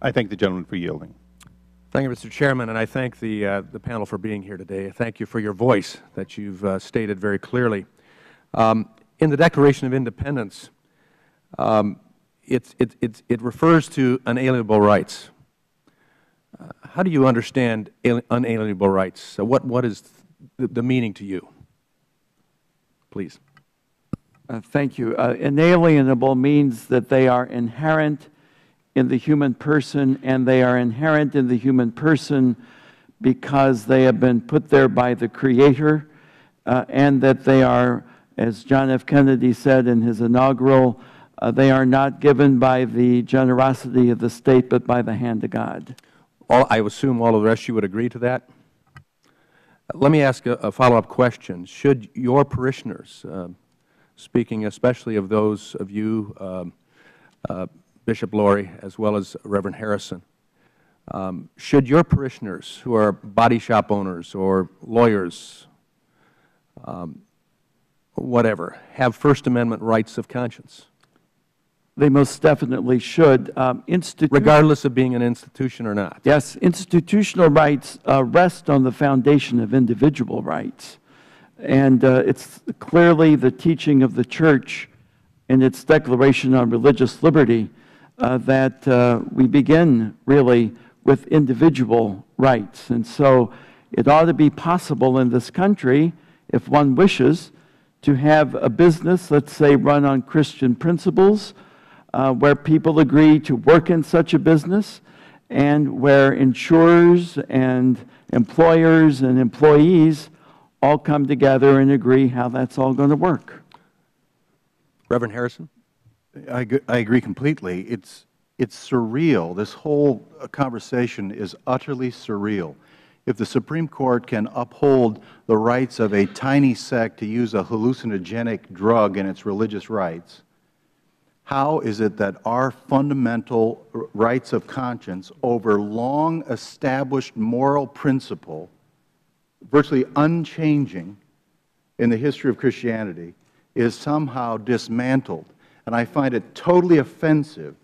I thank the gentleman for yielding. Thank you, Mr. Chairman, and I thank the panel for being here today. Thank you for your voice that you've stated very clearly. In the Declaration of Independence, it refers to unalienable rights. How do you understand unalienable rights? What is the meaning to you? Please. Thank you. Inalienable means that they are inherent in the human person, and they are inherent in the human person because they have been put there by the Creator, and that they are, as John F. Kennedy said in his inaugural, they are not given by the generosity of the state, but by the hand of God. I assume all of the rest you would agree to that? Let me ask a follow-up question. Should your parishioners, speaking especially of those of you, Bishop Lori, as well as Reverend Harrison, should your parishioners who are body shop owners or lawyers, whatever, have First Amendment rights of conscience? They most definitely should. Regardless of being an institution or not? Yes. Institutional rights rest on the foundation of individual rights. And it's clearly the teaching of the Church in its Declaration on Religious Liberty that we begin really with individual rights. And so it ought to be possible in this country, if one wishes, to have a business, let's say, run on Christian principles, where people agree to work in such a business, and where insurers and employers and employees all come together and agree how that's all going to work. Reverend Harrison? I agree completely. It's surreal. This whole conversation is utterly surreal. If the Supreme Court can uphold the rights of a tiny sect to use a hallucinogenic drug in its religious rights, how is it that our fundamental rights of conscience over long-established moral principle, virtually unchanging in the history of Christianity, is somehow dismantled? And I find it totally offensive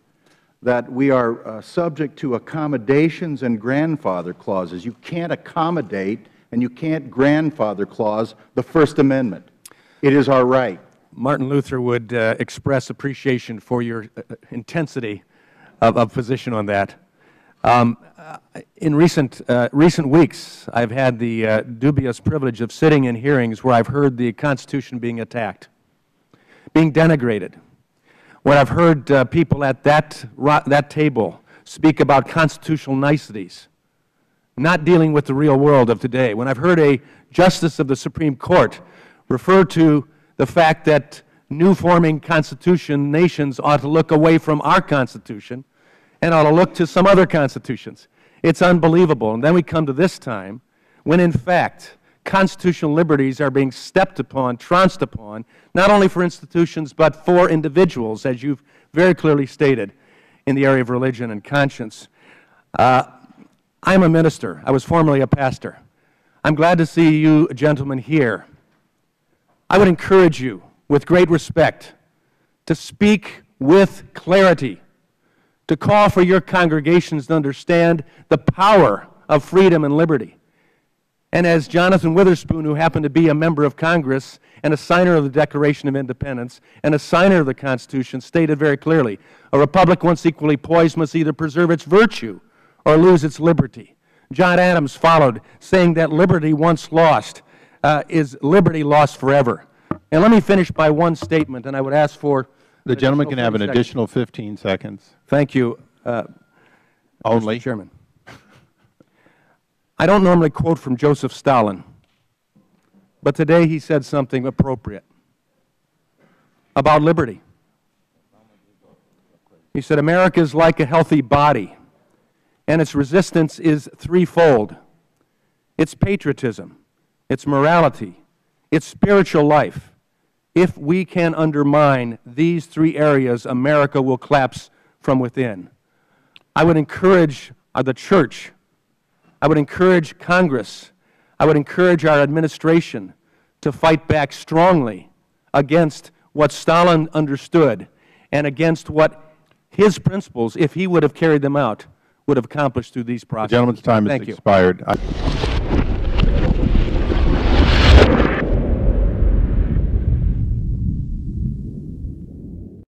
that we are subject to accommodations and grandfather clauses. You can't accommodate and you can't grandfather clause the First Amendment. It is our right. Martin Luther would express appreciation for your intensity of position on that. In recent weeks, I've had the dubious privilege of sitting in hearings where I've heard the Constitution being attacked, being denigrated, when I've heard people at that table speak about constitutional niceties, not dealing with the real world of today, when I've heard a justice of the Supreme Court refer to the fact that new-forming constitution nations ought to look away from our Constitution and ought to look to some other constitutions. It's unbelievable. And then we come to this time when, in fact, constitutional liberties are being stepped upon, trounced upon, not only for institutions but for individuals, as you've very clearly stated, in the area of religion and conscience. I'm a minister. I was formerly a pastor. I'm glad to see you gentlemen here. I would encourage you, with great respect, to speak with clarity, to call for your congregations to understand the power of freedom and liberty. And as Jonathan Witherspoon, who happened to be a member of Congress and a signer of the Declaration of Independence and a signer of the Constitution, stated very clearly, a republic once equally poised must either preserve its virtue or lose its liberty. John Adams followed, saying that liberty once lost is liberty lost forever. And let me finish by one statement, and I would ask for the gentleman can have an additional 15 seconds. Thank you, only. Mr. Chairman. I don't normally quote from Joseph Stalin, but today he said something appropriate about liberty. He said, America is like a healthy body, and its resistance is threefold. It's patriotism, it's morality, it's spiritual life. If we can undermine these three areas, America will collapse from within. I would encourage the Church, I would encourage Congress, I would encourage our administration to fight back strongly against what Stalin understood and against what his principles, if he would have carried them out, would have accomplished through these The processes. gentleman's time has Thank you. expired.